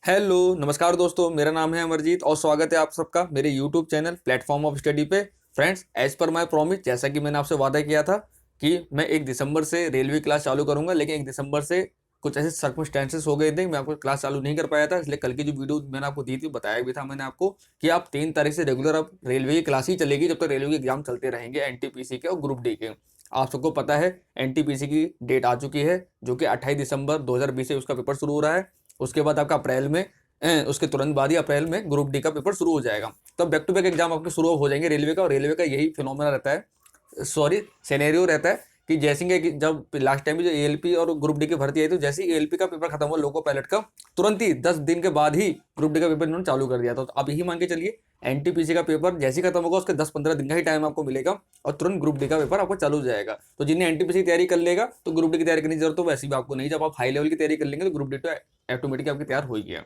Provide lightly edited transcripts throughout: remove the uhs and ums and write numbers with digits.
Hello नमस्कार दोस्तों, मेरा नाम है अमरजीत और स्वागत है आप सबका मेरे YouTube channel platform of study पे। Friends, as per my promise, जैसा कि मैंने आपसे वादा किया था कि मैं 1 दिसंबर से रेलवे क्लास चालू करूंगा, लेकिन 1 दिसंबर से कुछ ऐसे सर्कमस्टेंसेस हो गए थे, मैं आपको क्लास चालू नहीं कर पाया था। इसलिए कल की जो वीडियो मैंने आपको दी थी, बताया भी था मैंने आपको कि आप 3 तारीख से रेगुलर अब रेलवे की क्लास ही चलेगी जब तक रेलवे के एग्जाम चलते रहेंगे, एनटीपीसी के और ग्रुप डी के। आप सबको पता है एनटीपीसी की डेट आ चुकी है, जो कि 28 दिसंबर 2020 से उसका पेपर शुरू हो रहा है। उसके बाद आपका अप्रैल में उसके तुरंत बाद ही अप्रैल में ग्रुप डी का पेपर शुरू हो जाएगा। तो बैक टू बैक एग्जाम आपके शुरू हो जाएंगे रेलवे का। और रेलवे का यही फिनोमेना रहता है, सॉरी सिनेरियो रहता है कि जैसे कि जब लास्ट टाइम जो एएलपी और ग्रुप डी की भर्ती आई, तो जैसे ही एएलपी का पेपर खत्म हुआ लोको पायलट का, तुरंत ही 10 दिन के बाद ही ग्रुप डी का पेपर इन्होंने चालू कर दिया था। तो अब यही मान के चलिए एनटीपीसी का पेपर जैसे ही खत्म होगा उसके 10-15 दिन का ही टाइम आपको मिलेगा और तुरंत ग्रुप डी का पेपर आपको चालू हो जाएगा। तो जिन्हें एनटीपीसी की तैयारी कर लेगा तो ग्रुप डी की तैयारी करने की जरूरत तो वैसे भी आपको नहीं। जब आप हाई लेवल की तैयारी कर लेंगे तो ग्रुप डी तो ऑटोमेटिक आपकी तैयार हो गया।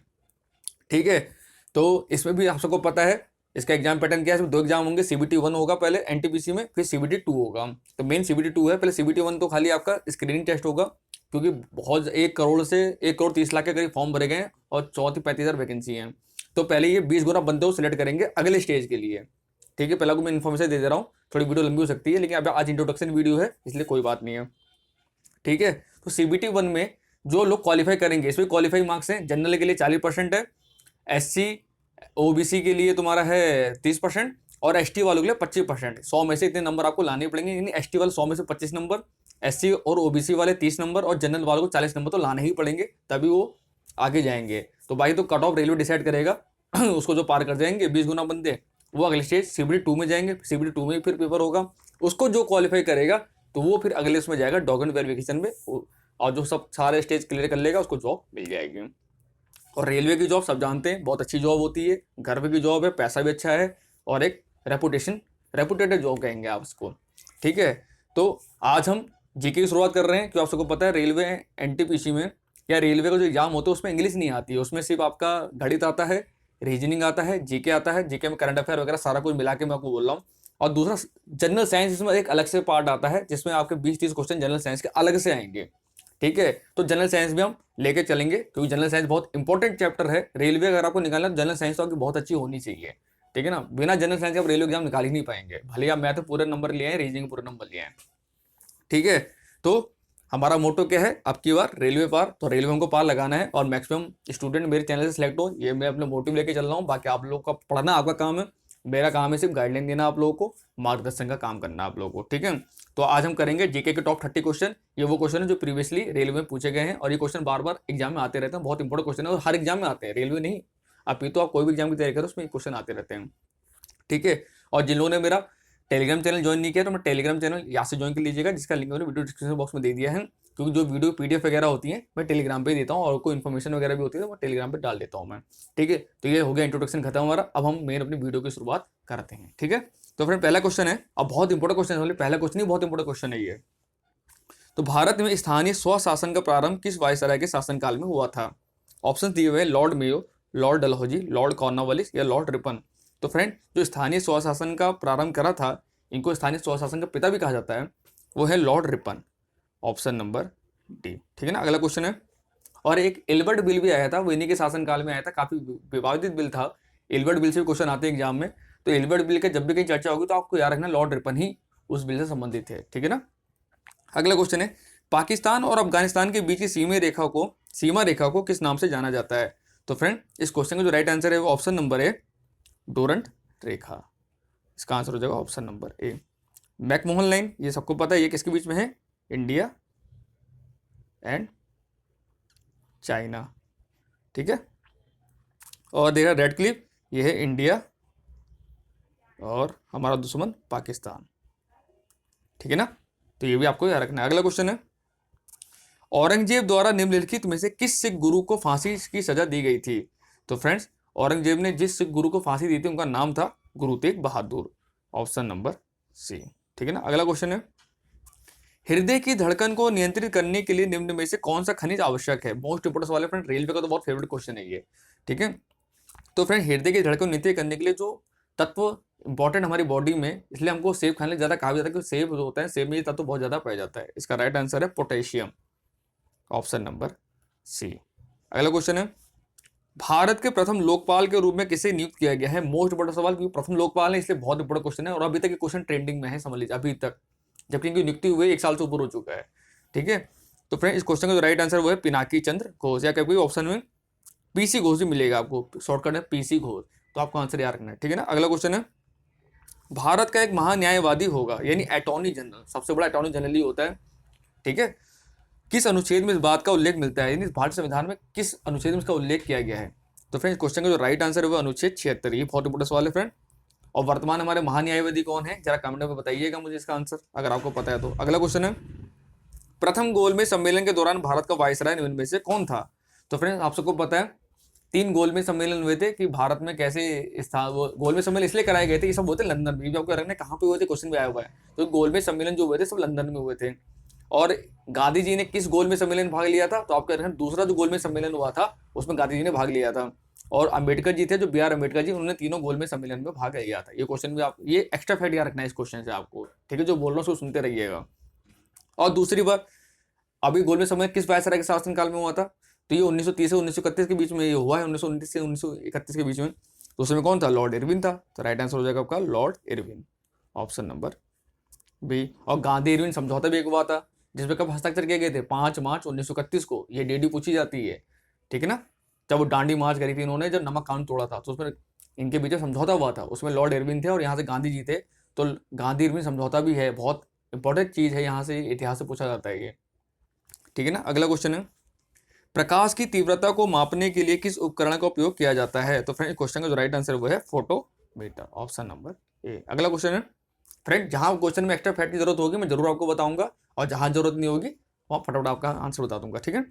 ठीक है, तो इसमें भी आप सबको पता है इसका एग्जाम पैटर्न क्या है। इसमें 2 एग्जाम होंगे, सीबीटी 1 होगा पहले एनटीपीसी में, फिर सीबीटी 2 होगा। तो मेन सीबीटी 2 है, पहले सीबीटी 1 तो खाली आपका स्क्रीनिंग टेस्ट होगा, क्योंकि बहुत 1 करोड़ 30 लाख के करीब फॉर्म भरे गए हैं और 34-35 हज़ार वैकेंसी हैं। तो पहले ये 20 गुना बंदे को सिलेक्ट करेंगे अगले स्टेज के लिए। ठीक है, पहले को मैं इन्फॉर्मेशन दे रहा हूँ, थोड़ी वीडियो लंबी हो सकती है, लेकिन अब आज इंट्रोडक्शन वीडियो है इसलिए कोई बात नहीं है। ठीक है, तो सीबीटी 1 में जो लोग क्वालिफाई करेंगे, इसमें क्वालिफाई मार्क्स हैं, जनरल के लिए 40% है, एससी ओबीसी के लिए तुम्हारा है 30% और एसटी वालों के लिए 25%। 100 में से इतने नंबर आपको लाने पड़ेंगे, यानी एसटी वाले 100 में से 25 नंबर, एससी और ओबीसी वाले 30 नंबर और जनरल वालों को 40 नंबर तो लाने ही पड़ेंगे, तभी वो आगे जाएंगे। तो भाई, तो कट ऑफ रेलवे डिसाइड करेगा उसको जो पार कर जाएंगे 20 गुना बंदे, वो अगले स्टेज सीबीटी 2 में जाएंगे। सीबीटी 2 में फिर पेपर होगा, उसको जो क्वालिफाई करेगा तो वो फिर अगले उसमें जाएगा डॉक्यूमेंट वेरिफिकेशन में, और जो सब सारे स्टेज क्लियर कर लेगा उसको जॉब मिल जाएगी। और रेलवे की जॉब सब जानते हैं बहुत अच्छी जॉब होती है, घर पे की जॉब है, पैसा भी अच्छा है और एक रेपुटेटेड जॉब कहेंगे आप इसको। ठीक है, तो आज हम जीके की शुरुआत कर रहे हैं, क्योंकि आप सबको पता है रेलवे एनटीपीसी में या रेलवे का जो एग्जाम होता है उसमें इंग्लिश नहीं आती है, उसमें सिर्फ आपका गणित आता है, रीजनिंग आता है, जीके आता है। जीके में करंट अफेयर वगैरह सारा कुछ मिला के मैं आपको बोल रहा हूँ। और दूसरा जनरल साइंस, इसमें एक अलग से पार्ट आता है जिसमें आपके 20-30 क्वेश्चन जनरल साइंस के अलग से आएंगे। ठीक है, तो जनरल साइंस भी हम लेके चलेंगे, क्योंकि जनरल साइंस बहुत इंपॉर्टेंट चैप्टर है। रेलवे अगर आपको निकालना है जनरल साइंस तो आपकी बहुत अच्छी होनी चाहिए। ठीक है ना, बिना जनरल साइंस के आप रेलवे एग्जाम निकाल ही नहीं पाएंगे, भले आप मैथ पूरे नंबर लिए हैं, रीजनिंग पूरे नंबर लिए हैं। ठीक है, तो हमारा मोटो क्या है, अब की बार रेलवे पार, तो रेलवे हमको पार लगाना है और मैक्सिमम स्टूडेंट मेरे चैनल से सिलेक्ट हो, ये मैं अपने मोटिव लेके चल रहा हूँ। बाकी आप लोगों का पढ़ना आपका काम है, मेरा काम है सिर्फ गाइडलाइन देना आप लोगों को, मार्गदर्शन का काम करना आप लोगों को। ठीक है, तो आज हम करेंगे जीके के टॉप 30 क्वेश्चन। ये वो क्वेश्चन है जो प्रीवियसली रेलवे में पूछे गए हैं, और ये क्वेश्चन बार बार एग्जाम में आते रहते हैं, बहुत इंपॉर्टेंट क्वेश्चन है और हर एग्जाम में आते हैं, रेलवे नहीं। अभी तो आप कोई भी एग्जाम की तैयारी करो उसमें क्वेश्चन आते रहते हैं। ठीक है, और जिन लोगों ने मेरा टेलीग्राम चैनल ज्वाइन नहीं किया तो मैं टेलीग्राम चैनल यहाँ से ज्वाइन कर लीजिएगा, जिसका लिंक मैंने वीडियो डिस्क्रिप्शन बॉक्स में दे दिया है। क्योंकि जो वीडियो पीडीएफ वगैरह होती है मैं टेलीग्राम पे ही देता हूँ, और कोई इन्फॉर्मेशन वगैरह भी होती है तो मैं टेलीग्राम पे डाल देता हूँ मैं। ठीक है, तो ये हो गया इंट्रोडक्शन खत्म हमारा। अब हम मेन अपनी वीडियो की शुरुआत करते हैं। ठीक है, तो फ्रेंड पहला क्वेश्चन है, अब बहुत इंपॉर्टेंट क्वेश्चन है, पहला क्वेश्चन ही बहुत इंपॉर्टेंट क्वेश्चन है ये। तो भारत में स्थानीय स्वशासन का प्रारंभ किस वायसराय के शासनकाल में हुआ था? ऑप्शन दिए हुए हैं, Lord Mayo, Lord Dalhousie, Lord Cornwallis या लॉर्ड रिपन। तो फ्रेंड, जो स्थानीय स्वशासन का प्रारंभ करा था, इनको स्थानीय स्वशासन का पिता भी कहा जाता है, वो है Lord Ripon. Option number D. ठीक है ना, अगला क्वेश्चन है, और एक एल्बर्ट बिल भी आया था, वो इन्हीं के शासनकाल में आया था, काफी विवादित बिल था। एल्बर्ट बिल से भी क्वेश्चन आते हैं एग्जाम में, तो एल्बर्ट बिल का जब भी कहीं चर्चा होगी तो आपको याद रखना लॉर्ड रिपन ही उस बिल से संबंधित है। ठीक है ना, अगला क्वेश्चन है, पाकिस्तान और अफगानिस्तान के बीच की सीमा रेखा को किस नाम से जाना जाता है? तो फ्रेंड, इस क्वेश्चन का जो राइट आंसर है वो ऑप्शन नंबर है डोरंट रेखा। इसका आंसर हो जाएगा option number A, McMahon line. ये सबको पता है, ये किसके बीच में है? India and China. ठीक है, और देखा रेड क्लिप, ये है इंडिया और हमारा दुश्मन पाकिस्तान। ठीक है ना, तो ये भी आपको याद रखना है। अगला क्वेश्चन है, औरंगजेब द्वारा निम्नलिखित में से किस सिख गुरु को फांसी की सजा दी गई थी? तो फ्रेंड्स, औरंगजेब ने जिस सिख गुरु को फांसी दी थी उनका नाम था Guru Tegh Bahadur. Option number C. ठीक है ना, अगला क्वेश्चन है, हृदय की धड़कन को नियंत्रित करने के लिए निम्न में से कौन सा खनिज आवश्यक है? मोस्ट इंपोर्टेंट सवाल है फ्रेंड, रेलवे का तो बहुत फेवरेट क्वेश्चन है ये। ठीक है, तो फ्रेंड, हृदय की धड़कन को नियंत्रित करने के लिए जो तत्व इंपॉर्टेंट हमारी बॉडी में, इसलिए हमको सेब खाने ज्यादा कहा जाता है, क्योंकि सेब जो होता है, सेब में ये तत्व बहुत ज्यादा पाया जाता है। इसका राइट आंसर है पोटेशियम। Option number C. अगला क्वेश्चन है, भारत के प्रथम लोकपाल के रूप में किसे नियुक्त किया गया है? मोस्ट बड़ा सवाल, क्योंकि प्रथम लोकपाल है इसलिए बहुत बड़ा क्वेश्चन है और अभी तक ये क्वेश्चन ट्रेंडिंग में है, समझ लीजिए अभी तक, जबकि इनकी नियुक्ति हुए 1 साल से ऊपर हो चुका है। ठीक है, तो फ्रेंड इस क्वेश्चन का जो राइट आंसर वो है पिनाकी चंद्र घोष, या कभी ऑप्शन में पीसी घोष भी मिलेगा आपको, शॉर्टकट है पीसी घोष, तो आपको आंसर याद रखना है। ठीक है ना, अगला क्वेश्चन है, भारत का एक महान्यायवादी होगा यानी अटॉर्नी जनरल, सबसे बड़ा अटॉर्नी जनरल ही होता है। ठीक है, किस अनुच्छेद में इस बात का उल्लेख मिलता है, यानी भारतीय संविधान में किस अनुच्छेद में इसका उल्लेख किया गया है? तो फ्रेंड क्वेश्चन का जो राइट आंसर है वो अनुच्छेद 76, ये बहुत इंपॉर्टेंट सवाल है फ्रेंड। और वर्तमान हमारे महान्यायवादी कौन है, जरा कमेंट में बताइएगा मुझे इसका आंसर अगर आपको पता है तो। अगला क्वेश्चन है, प्रथम गोलमेज सम्मेलन के दौरान भारत का वायसराय निम्न में से कौन था? तो फ्रेंड आप सबको पता है 3 गोलमेज सम्मेलन हुए थे कि भारत में कैसे वो गोलमेज सम्मेलन इसलिए कराए गए थे, ये सब हुए थे लंदन में, आपको रखना कहाँ पे हुए थे, क्वेश्चन भी आया हुआ है। तो गोलमेज सम्मेलन जो हुए थे सब लंदन में हुए थे। और गांधी जी ने किस गोलमेज सम्मेलन में भाग लिया था? तो आपका रखना दूसरा जो गोलमेज सम्मेलन हुआ था उसमें गांधी जी ने भाग लिया था। और अंबेडकर जी थे, जो बी आर अम्बेडकर जी, उन्होंने तीनों गोलमेज सम्मेलन में भाग लिया था। ये क्वेश्चन भी आप, ये एक्स्ट्रा फैक्ट याद रखना है इस क्वेश्चन से आपको। ठीक है, जो बोल रहा हूँ उसको सुनते रहिएगा। और दूसरी बात, अभी गोलमेज सम्मेलन किस वायसराय के शासनकाल में हुआ था? तो ये 1930 से 1931 के बीच में ये हुआ है, 1929 से 1931 के बीच में। तो उसमें कौन था? लॉर्ड इरविन था। तो राइट आंसर हो जाएगा आपका lord Irwin, option number B. और गांधी इरविन समझौता भी एक हुआ था, जिसमें कब हस्ताक्षर किए गए थे? 5 मार्च 1931 को। ये डेट पूछी जाती है, ठीक है ना, जब वो डांडी मार्च करी थी इन्होंने, जब नमक कानून तोड़ा था, तो उसमें इनके बीच में समझौता हुआ था, उसमें लॉर्ड इरविन थे और यहाँ से गांधी जी थे। तो गांधी इरविन समझौता भी है, बहुत इंपॉर्टेंट चीज है, यहाँ से इतिहास से पूछा जाता है ये। ठीक है ना, अगला क्वेश्चन है, प्रकाश की तीव्रता को मापने के लिए किस उपकरण का उपयोग किया जाता है? तो फ्रेंड क्वेश्चन का जो राइट आंसर वो है फोटोमीटर, ऑप्शन नंबर ए। अगला क्वेश्चन है, फ्रेंड जहां क्वेश्चन में एक्स्ट्रा फैक्ट की जरूरत होगी मैं जरूर आपको बताऊंगा, और जहां जरूरत नहीं होगी वहां फटाफट आपका आंसर बता दूंगा। ठीक है,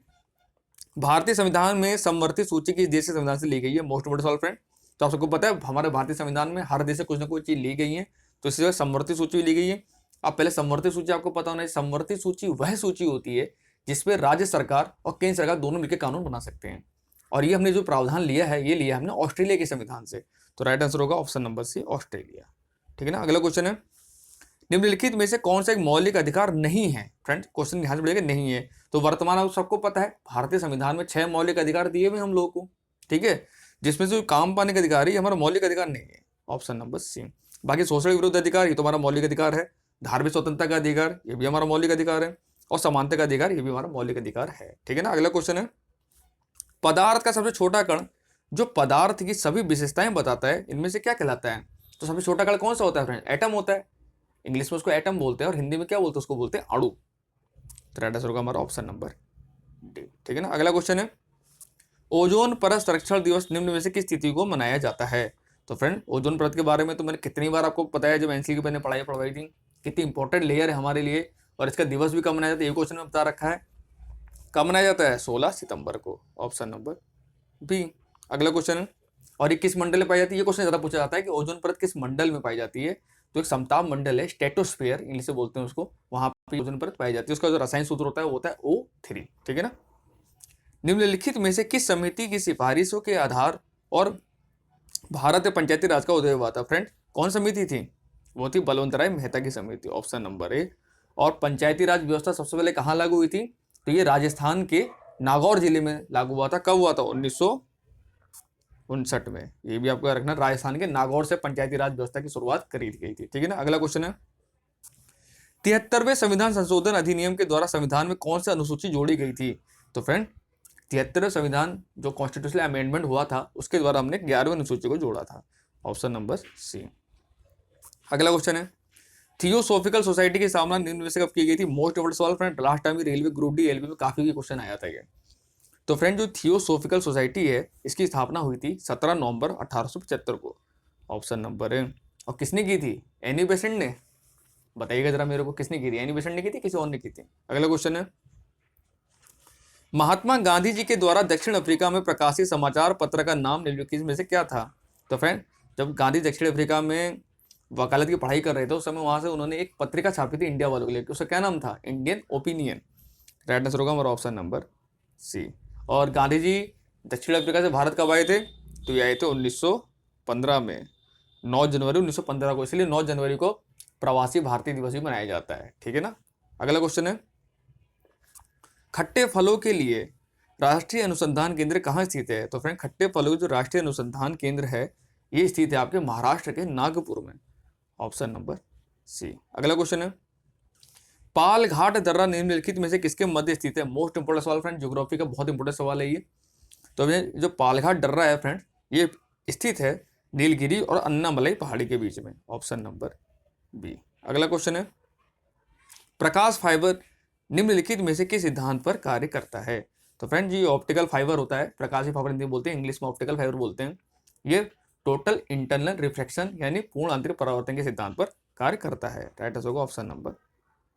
भारतीय संविधान में समवर्ती सूची किस देश के संविधान से ली गई है? मोस्ट इंपोर्टेंट सवाल फ्रेंड। तो आप सबको पता है हमारे भारतीय संविधान में हर देश से कुछ ना कुछ चीज ली गई है, तो इससे समवर्ती सूची भी ली गई है। अब पहले समवर्ती सूची आपको पता होना है, समवर्ती सूची वह सूची होती है जिसपे राज्य सरकार और केंद्र सरकार दोनों मिलकर कानून बना सकते हैं, और ये हमने जो प्रावधान लिया है ये लिया हमने ऑस्ट्रेलिया के संविधान से। तो राइट आंसर होगा ऑप्शन नंबर सी, ऑस्ट्रेलिया। ठीक है ना, अगला क्वेश्चन है, निम्नलिखित में से कौन सा एक मौलिक अधिकार नहीं है? फ्रेंड क्वेश्चन ध्यान से पड़ेगा, नहीं है। तो वर्तमान आप सबको पता है भारतीय संविधान में 6 मौलिक अधिकार दिए हुए हम लोगों को, ठीक है, जिसमें से काम पाने का अधिकार ही हमारा मौलिक अधिकार नहीं है, ऑप्शन नंबर सी। बाकी शोषण विरुद्ध अधिकार ये तो हमारा मौलिक अधिकार है, धार्मिक स्वतंत्रता का अधिकार ये भी हमारा मौलिक अधिकार है, और समानता का अधिकार ये भी हमारा मौलिक अधिकार है। ठीक है ना, अगला क्वेश्चन है, पदार्थ का सबसे छोटा कण जो पदार्थ की सभी विशेषताएं बताता है इनमें से क्या कहलाता है? तो सबसे छोटा कण कौन सा होता है फ्रेंड? एटम होता है, इंग्लिश में उसको एटम बोलते हैं और हिंदी में क्या बोलते हैं? उसको बोलते हैं अणु। तो राइट आंसर होगा हमारा ऑप्शन नंबर डी। ठीक है ना, अगला क्वेश्चन है, ओजोन परत संरक्षण दिवस निम्न में से किस तिथि को मनाया जाता है? तो फ्रेंड ओजोन परत के बारे में तो मैंने कितनी बार आपको बताया, जब एनसीई की मैंने पढ़ाई थी, कितनी इंपॉर्टेंट लेयर है हमारे लिए, और इसका दिवस भी कब मनाया जाता है ये क्वेश्चन में बता रखा है। कब मनाया जाता है? 16 सितंबर को, ऑप्शन नंबर बी। अगला क्वेश्चन है, और ये किस मंडल में पाई जाती है? ये क्वेश्चन ज़्यादा पूछा जाता है कि ओजोन परत किस मंडल में पाई जाती है? तो एक समताप मंडल है, स्ट्रेटोस्फीयर इंग्लिश से बोलते हैं उसको, वहां पर ओजोन परत पाई जाती है। उसका जो रसायन सूत्र होता है वो होता है O3। ठीक है ना, निम्नलिखित में से किस समिति की सिफारिशों के आधार और भारत पंचायती राज का उदय हुआ था? फ्रेंड कौन समिति थी? वो थी बलवंतराय मेहता की समिति, ऑप्शन नंबर ए। और पंचायती राज व्यवस्था सबसे पहले कहाँ लागू हुई थी? तो ये राजस्थान के नागौर जिले में लागू हुआ था। कब हुआ था? 1959 में। ये भी आपको रखना, राजस्थान के नागौर से पंचायती राज व्यवस्था की शुरुआत करी गई थी। ठीक है ना, अगला क्वेश्चन है, 73वें संविधान संशोधन अधिनियम के द्वारा संविधान में कौन सी अनुसूची जोड़ी गई थी? तो फ्रेंड 73वें संविधान जो कॉन्स्टिट्यूशनल अमेंडमेंट हुआ था उसके द्वारा हमने 11वीं अनुसूची को जोड़ा था, ऑप्शन नंबर सी। अगला क्वेश्चन है, थियोसॉफिकल सोसाइटी की स्थापना निम्न में से कब की गई थी? मोस्ट इंपोर्टेंट सवाल friend, last time railway group D LB में काफी क्वेश्चन आया था ये। तो फ्रेंड जो थियोसॉफिकल सोसाइटी है इसकी स्थापना हुई थी 17 नवंबर 1875 को, ऑप्शन नंबर है। और किसने की थी? एनी बेसेंट ने। बताइएगा जरा मेरे को, किसने की थी? एनी बेसेंट ने की थी, किसी और ने की थी? अगला क्वेश्चन है, महात्मा गांधी जी के द्वारा दक्षिण अफ्रीका में प्रकाशित समाचार पत्र का नाम निम्नलिखित में से क्या था? तो फ्रेंड जब गांधी दक्षिण अफ्रीका में वकालत की पढ़ाई कर रहे थे उस समय वहां से उन्होंने एक पत्रिका छापी थी इंडिया वालों के लिए, उसका क्या नाम था? Indian opinion. राइट आंसर होगा हमारा ऑप्शन नंबर सी। और गांधी जी दक्षिण अफ्रीका से भारत कब आए थे? तो ये आए थे 1915 में, 9 जनवरी 1915 को, इसलिए 9 जनवरी को प्रवासी भारतीय दिवस भी मनाया जाता है। ठीक है ना, अगला क्वेश्चन है, खट्टे फलों के लिए राष्ट्रीय अनुसंधान केंद्र कहाँ स्थित है? तो फ्रेंड खट्टेपल्लू जो राष्ट्रीय अनुसंधान केंद्र है ये स्थित है आपके महाराष्ट्र के नागपुर में। Option number C. अगला क्वेश्चन है, पालघाट दर्रा निम्नलिखित में से किसके मध्य स्थित है? मोस्ट इंपोर्टेंट सवाल फ्रेंड, ज्योग्राफी का बहुत इंपोर्टेंट सवाल है ये। तो ये जो पालघाट दर्रा है फ्रेंड ये स्थित है नीलगिरी और अन्नामलाई पहाड़ी के बीच में। Option number B. अगला क्वेश्चन है, प्रकाश फाइबर निम्नलिखित में से किस सिद्धांत पर कार्य करता है? तो फ्रेंड ये ऑप्टिकल फाइबर होता है, प्रकाशी फाइबर हिंदी में बोलते हैं, इंग्लिश में ऑप्टिकल फाइबर बोलते हैं। ये टोटल इंटरनल रिफ्लेक्शन यानी पूर्ण आंतरिक परावर्तन के सिद्धांत पर कार्य करता है। राइट आंसर होगा ऑप्शन नंबर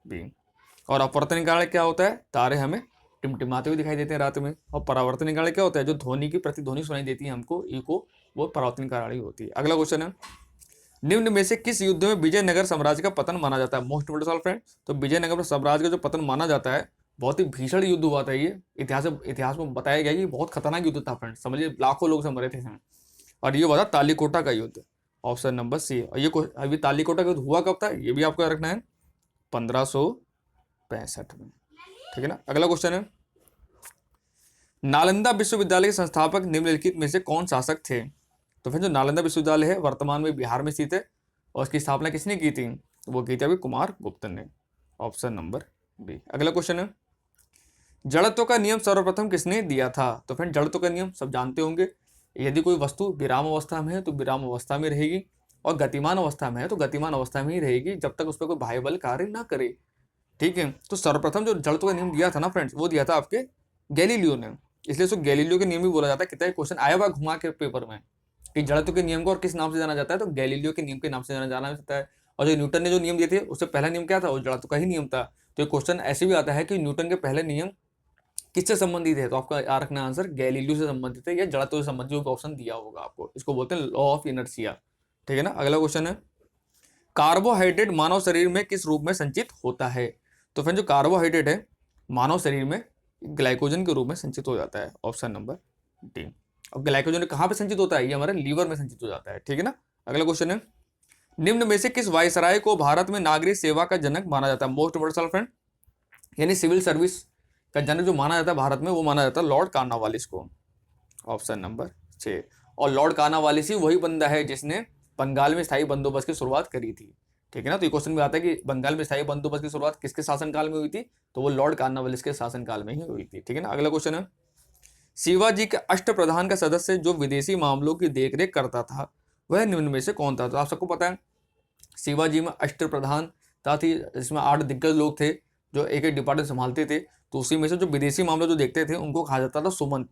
बी। और अपवर्तन कारण क्या होता है? तारे हमें टिमटिमाते हुए दिखाई देते हैं रात में। और परावर्तन कारण क्या होता है? जो ध्वनि की प्रतिध्वनि सुनाई देती है हमको इको, वो परावर्तन कारण ही होती है। अगला क्वेश्चन है, निम्न में से किस युद्ध में विजयनगर साम्राज्य का पतन माना जाता है? मोस्ट इंपोर्टेंट सवाल फ्रेंड। तो विजयनगर साम्राज्य का जो पतन माना जाता है बहुत ही भीषण युद्ध हुआ था ये, इतिहास में बताया गया कि बहुत खतरनाक युद्ध था फ्रेंड, समझिए लाखों लोग मरे थे इसमें। और ये हुआ था तालीकोटा का युद्ध। Option number C. और ये अभी तालीकोटा का युद्ध हुआ कब था ये भी आपको याद रखना है, 1565 में। ठीक है ना। अगला क्वेश्चन है, नालंदा विश्वविद्यालय के संस्थापक निम्नलिखित में से कौन शासक थे? तो फिर जो नालंदा विश्वविद्यालय है वर्तमान में बिहार में स्थित है और उसकी स्थापना किसने की थी? तो वो की थी अभी कुमार गुप्त ने। Option number B. अगला क्वेश्चन है, जड़त्व का नियम सर्वप्रथम किसने दिया था? तो फ्रेंड जड़त्व का नियम सब जानते होंगे, यदि कोई वस्तु विराम अवस्था में है तो विराम अवस्था में रहेगी, और गतिमान अवस्था में है तो गतिमान अवस्था में ही रहेगी जब तक उस पर कोई बाह्य बल कार्य ना करे। ठीक है। तो सर्वप्रथम जो जड़त्व का नियम दिया था ना फ्रेंड्स, वो दिया था आपके गैलीलियो ने, इसलिए उसको गैलीलियो के नियम भी बोला जाता है। कितना क्वेश्चन आया हुआ घुमा के पेपर में कि जड़त्व के नियम को और किस नाम से जाना जाता है? तो गैलीलियो के नियम के नाम से जाना जाता है। और जो न्यूटन ने जो नियम दिए थे उससे पहला नियम क्या था? वो जड़त्व का ही नियम था। तो ये क्वेश्चन ऐसे भी आता है कि न्यूटन के पहले नियम किससे संबंधित है? तो आपका याद रखना आंसर गैलीलियो से संबंधित है या जड़त्व से संबंधित, जो ऑप्शन दिया होगा आपको, इसको बोलते हैं लॉ ऑफ इनर्शिया। ठीक है ना। अगला क्वेश्चन है, कार्बोहाइड्रेट मानव शरीर में किस रूप में संचित होता है? तो फिर जो कार्बोहाइड्रेट है मानव शरीर में ग्लाइकोजन के रूप में संचित हो जाता है। Option number D. और ग्लाइकोजन कहाँ पे संचित होता है? ये हमारे लीवर में संचित हो जाता है। ठीक है ना। अगला क्वेश्चन है, निम्न में से किस वायसराय को भारत में नागरिक सेवा का जनक माना जाता है? मोस्ट इंपोर्टेंट सवाल फ्रेंड, यानी सिविल सर्विस का जनक जो माना जाता है भारत में, वो माना जाता है लॉर्ड कार्नवालिस को। Option number 6। और लॉर्ड कार्नवालिस ही वही बंदा है जिसने बंगाल में स्थायी बंदोबस्त की शुरुआत करी थी। ठीक है ना। तो ये क्वेश्चन भी आता है कि बंगाल में स्थायी बंदोबस्त की शुरुआत किसके शासनकाल में हुई थी? तो वो लॉर्ड कार्नवालिस के शासनकाल में ही हुई थी। ठीक है ना। अगला क्वेश्चन है, शिवाजी के अष्टप्रधान का सदस्य जो विदेशी मामलों की देखरेख करता था वह निम्न में से कौन था? तो आप सबको पता है शिवाजी में अष्टप्रधान थी, जिसमें 8 दिग्गज लोग थे जो एक एक डिपार्टमेंट संभालते थे। तो उसी में से जो विदेशी मामले जो देखते थे उनको कहा जाता था सुमंत।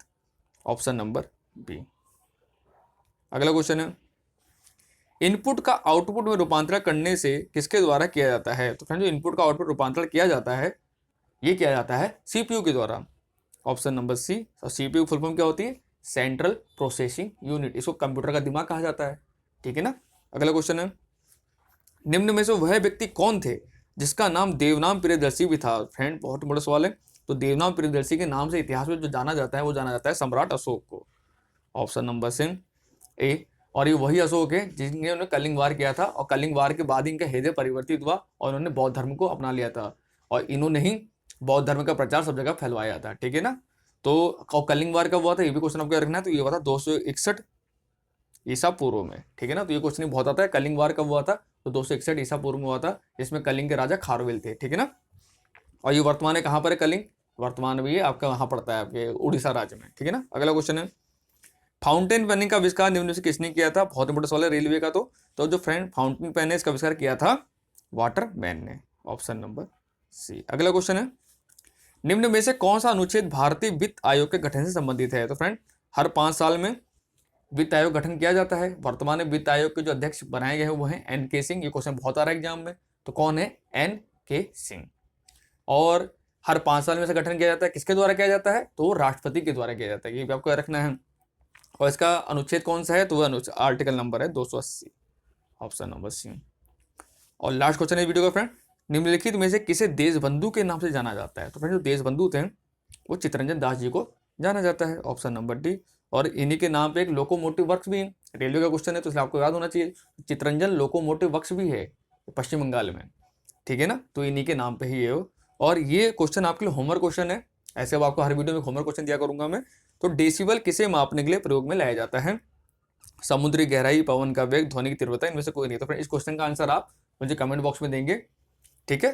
Option number B. अगला क्वेश्चन है, इनपुट का आउटपुट में रूपांतरण करने से किसके द्वारा किया जाता है? तो फ्रेंड जो इनपुट का आउटपुट रूपांतरण किया जाता है ये किया जाता है सीपीयू के द्वारा। Option number C. और सीपीयू फुल फॉर्म क्या होती है? सेंट्रल प्रोसेसिंग यूनिट, इसको कंप्यूटर का दिमाग कहा जाता है। ठीक है ना। अगला क्वेश्चन है, निम्न में से वह व्यक्ति कौन थे जिसका नाम देवनाम प्रियदर्शी भी था? फ्रेंड बहुत बड़ा सवाल है। तो देवनाम प्रियदर्शी के नाम से इतिहास में जो जाना जाता है वो जाना जाता है सम्राट अशोक को। ऑप्शन नंबर सी ए। और ये वही अशोक है जिन्होंने कलिंग वार किया था, और कलिंग वार के बाद इनका हृदय परिवर्तित हुआ और इन्होंने बौद्ध धर्म को अपना लिया था, और इन्होंने ही बौद्ध धर्म का प्रचार सब जगह फैलवाया था। ठीक है ना। तो कलिंग वार कब हुआ था ये भी क्वेश्चन आपको रखना है। तो ये हुआ था 261 ईसा पूर्व में। ठीक है ना। तो ये क्वेश्चन बहुत आता है, कलिंग वार कब हुआ था? तो 261 ईसा पूर्व में हुआ था, जिसमें कलिंग के राजा खारवेल थे। ठीक है ना। और ये वर्तमान है कहाँ पर है कलिंग? वर्तमान में ये आपका वहाँ पड़ता है आपके उड़ीसा राज्य में। ठीक है ना। अगला क्वेश्चन है, फाउंटेन पेन का आविष्कार निम्न से किसने किया था? बहुत इंपॉर्टेंट सवाल है रेलवे का। तो जो फ्रेंड फाउंटेन पेन है इसका आविष्कार किया था वाटरमैन ने। Option number C. अगला क्वेश्चन है, निम्न में से कौन सा अनुच्छेद भारतीय वित्त आयोग के गठन से संबंधित है? तो फ्रेंड हर 5 साल में वित्त आयोग गठन किया जाता है। वर्तमान में वित्त आयोग के जो अध्यक्ष बनाए गए हैं वो हैं एन के सिंह। ये क्वेश्चन बहुत आ रहा है एग्जाम में। तो कौन है? एन के सिंह। और हर 5 साल में से गठन किया जाता है, किसके द्वारा किया जाता है? तो राष्ट्रपति के द्वारा किया जाता है, ये भी आपको रखना है। और इसका अनुच्छेद कौन सा है? तो वह आर्टिकल नंबर है 280। Option number C. और लास्ट क्वेश्चन है वीडियो का फ्रेंड, निम्नलिखित में से किसे देशबंधु के नाम से जाना जाता है? तो फ्रेंड जो देशबंधु थे वो चित्तरंजन दास जी को जाना जाता है। Option number D. और इन्हीं के नाम पे एक लोकोमोटिव वर्क्स भी है, रेलवे का क्वेश्चन है तो इसलिए आपको याद होना चाहिए, चित्तरंजन लोकोमोटिव वर्क्स भी है पश्चिम बंगाल में। ठीक है ना। तो इन्हीं के नाम पे ही है वो। और ये क्वेश्चन आपके लिए होमवर्क क्वेश्चन है, ऐसे अब आपको हर वीडियो में होमवर्क क्वेश्चन दिया करूंगा मैं। तो डेसिबल किसे मापने के लिए प्रयोग में लाया जाता है? समुद्री गहराई, पवन का वेग, ध्वनि की तीव्रता, इनमें से कोई नहीं। तो फ्रेंड इस क्वेश्चन का आंसर आप मुझे कमेंट बॉक्स में देंगे, ठीक है।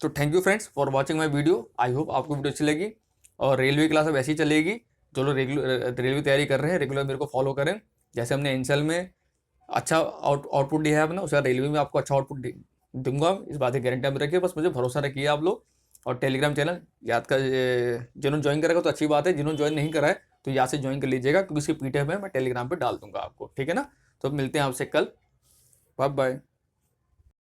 तो thank you friends for watching my video. I hope आपको वीडियो अच्छी लगी। और रेलवे क्लास अब ऐसी चलेगी, जो लोग रेलवे तैयारी कर रहे हैं रेगुलर मेरे को फॉलो करें। जैसे हमने एनसेल में अच्छा आउटपुट दिया है अपना, उसका रेलवे में आपको अच्छा आउटपुट दूंगा, इस बात की गारंटी आप रखिए, बस मुझे भरोसा रखिए आप लोग। और टेलीग्राम चैनल याद कर, जिन्होंने ज्वाइन करेगा तो अच्छी बात है, जिन्होंने ज्वाइन नहीं करा है तो यहाँ से ज्वाइन कर लीजिएगा, क्योंकि इसकी पीडीएफ है मैं टेलीग्राम पे डाल दूंगा आपको, ठीक है ना। तो मिलते हैं आपसे कल, बाय बाय।